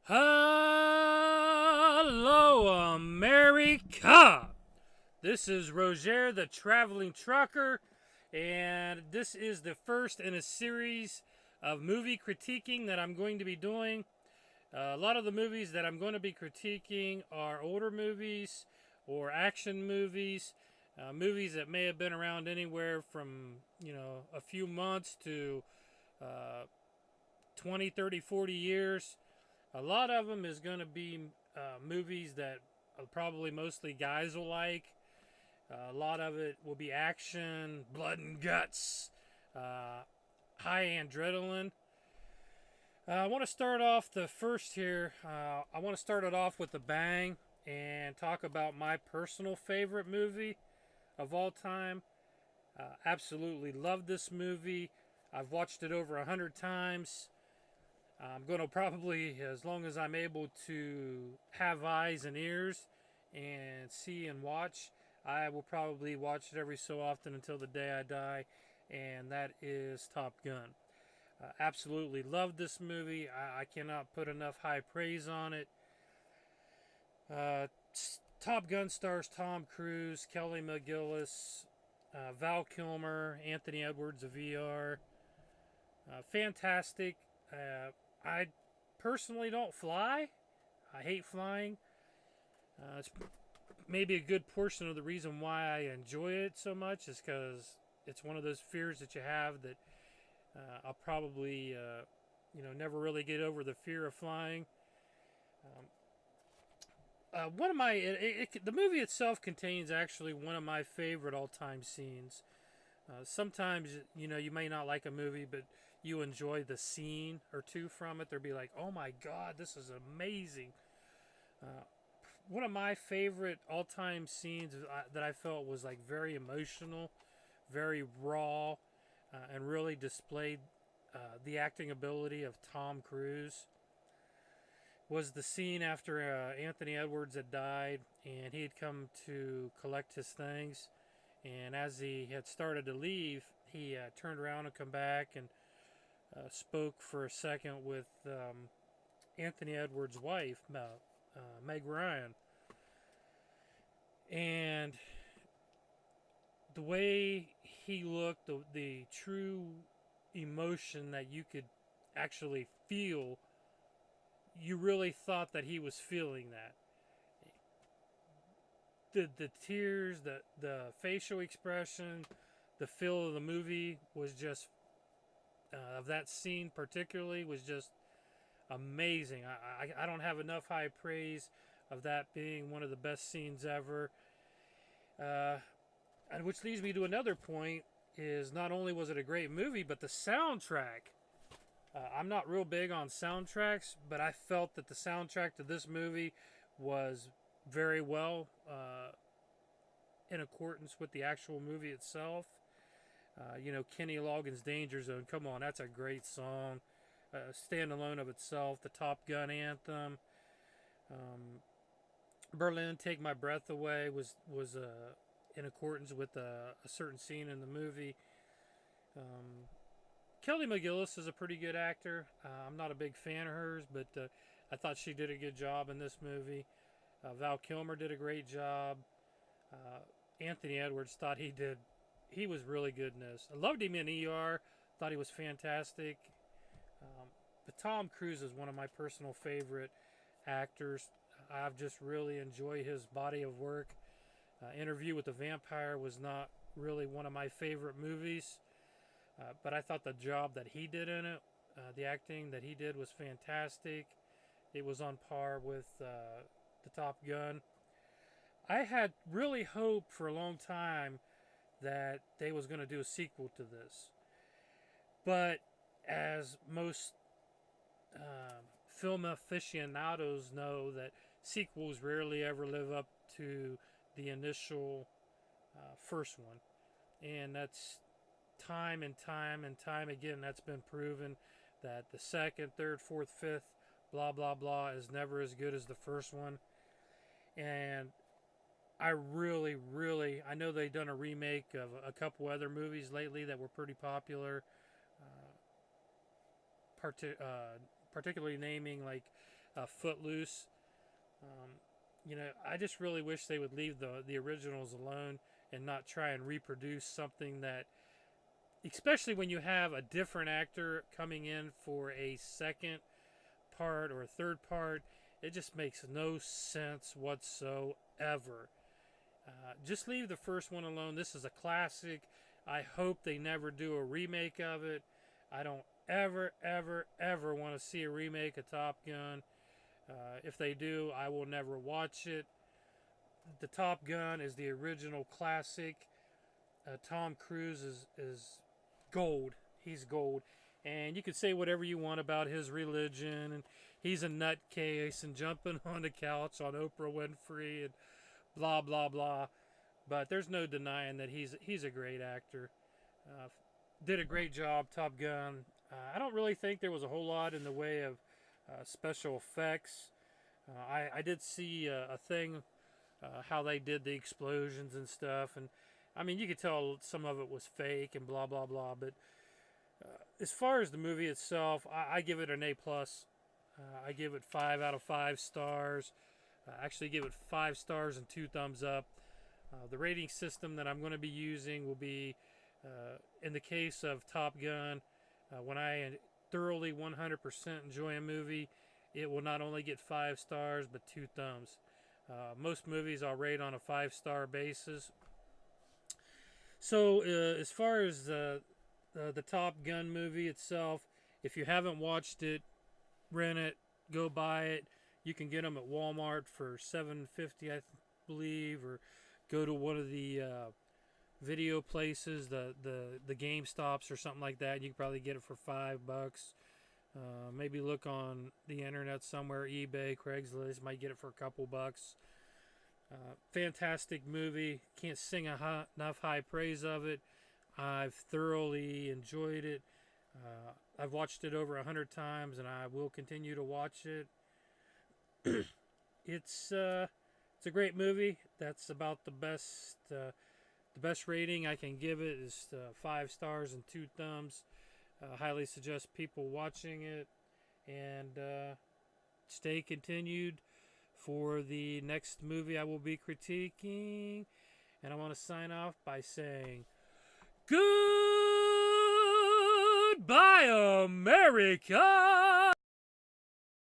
Hello, America! This is Rojer the Traveling Trucker, and this is the first in a series of movie critiquing that I'm going to be doing. A lot of the movies that I'm going to be critiquing are older movies or action movies, movies that may have been around anywhere from, a few months to uh, 20, 30, 40 years. A lot of them is going to be movies that probably mostly guys will like. A lot of it will be action, blood and guts, high adrenaline. I want to start off the first here. I want to start it off with a bang and talk about my personal favorite movie of all time. Absolutely love this movie. I've watched it over 100 times. I'm going to probably, as long as I'm able to have eyes and ears and see and watch, I will probably watch it every so often until the day I die, and that is Top Gun. Absolutely love this movie. I cannot put enough high praise on it. Uh, Top Gun stars Tom Cruise, Kelly McGillis, Val Kilmer, Anthony Edwards of VR. Fantastic. I personally don't fly. I hate flying. It's maybe a good portion of the reason why I enjoy it so much is because it's one of those fears that you have that I'll probably, never really get over the fear of flying. One of my, the movie itself contains actually one of my favorite all-time scenes. Sometimes, you may not like a movie, but you enjoy the scene or two from it. They'll be like, oh my God, this is amazing. One of my favorite all-time scenes that I felt was like very emotional, very raw, and really displayed the acting ability of Tom Cruise. Was the scene after Anthony Edwards had died and he had come to collect his things. And as he had started to leave, he turned around and come back and spoke for a second with Anthony Edwards' wife, Meg Ryan. And the way he looked, the true emotion that you could actually feel, you really thought that he was feeling that. The tears, the facial expression, the feel of the movie was just, of that scene particularly, was just amazing. I don't have enough high praise of that being one of the best scenes ever. And which leads me to another point, is not only was it a great movie, but the soundtrack. I'm not real big on soundtracks, but I felt that the soundtrack to this movie was very well in accordance with the actual movie itself. Kenny Loggins' Danger Zone, come on, that's a great song. Standalone of itself. The Top Gun anthem. Berlin, Take My Breath Away was in accordance with a certain scene in the movie. Kelly McGillis is a pretty good actor. I'm not a big fan of hers, but I thought she did a good job in this movie. Val Kilmer did a great job. Anthony Edwards thought he was really good in this. I loved him in ER. Thought he was fantastic. But Tom Cruise is one of my personal favorite actors. I've just really enjoyed his body of work. Interview with the Vampire was not really one of my favorite movies, but I thought the job that he did in it, the acting that he did, was fantastic. It was on par with the Top Gun. I had really hoped for a long time that they was going to do a sequel to this, but as most film aficionados know, that sequels rarely ever live up to the initial first one, and that's time and time again, that's been proven, that the second, third, fourth, fifth, blah blah blah, is never as good as the first one. And I I know they've done a remake of a couple other movies lately that were pretty popular, particularly naming like Footloose. You know, I just really wish they would leave the originals alone and not try and reproduce something that, especially when you have a different actor coming in for a second part or a third part, it just makes no sense whatsoever. Just leave the first one alone. This is a classic. I hope they never do a remake of it. I don't ever, ever, ever want to see a remake of Top Gun. If they do, I will never watch it. The Top Gun is the original classic. Tom Cruise is gold. He's gold. And you can say whatever you want about his religion, and he's a nutcase and jumping on the couch on Oprah Winfrey and blah blah blah. But there's no denying that he's a great actor. Did a great job, Top Gun. I don't really think there was a whole lot in the way of special effects. I did see a thing how they did the explosions and stuff, and I mean you could tell some of it was fake and blah blah blah. But as far as the movie itself, I give it an A plus. I give it 5 out of 5 stars. Actually, give it 5 stars and 2 thumbs up. The rating system that I'm going to be using will be, in the case of Top Gun, when I thoroughly 100% enjoy a movie, it will not only get 5 stars but 2 thumbs. Most movies I'll rate on a 5-star basis. So as far as the Top Gun movie itself, if you haven't watched it, rent it, go buy it. You can get them at Walmart for $7.50, I believe, or go to one of the video places, the GameStops or something like that. You can probably get it for $5. Maybe look on the internet somewhere, eBay, Craigslist, might get it for a couple bucks. Fantastic movie. Can't sing enough high praise of it. I've thoroughly enjoyed it. I've watched it over 100 times, and I will continue to watch it. It's a great movie. That's about the best rating I can give it is 5 stars and 2 thumbs. Highly suggest people watching it, and stay continued for the next movie I will be critiquing. And I want to sign off by saying, goodbye, America!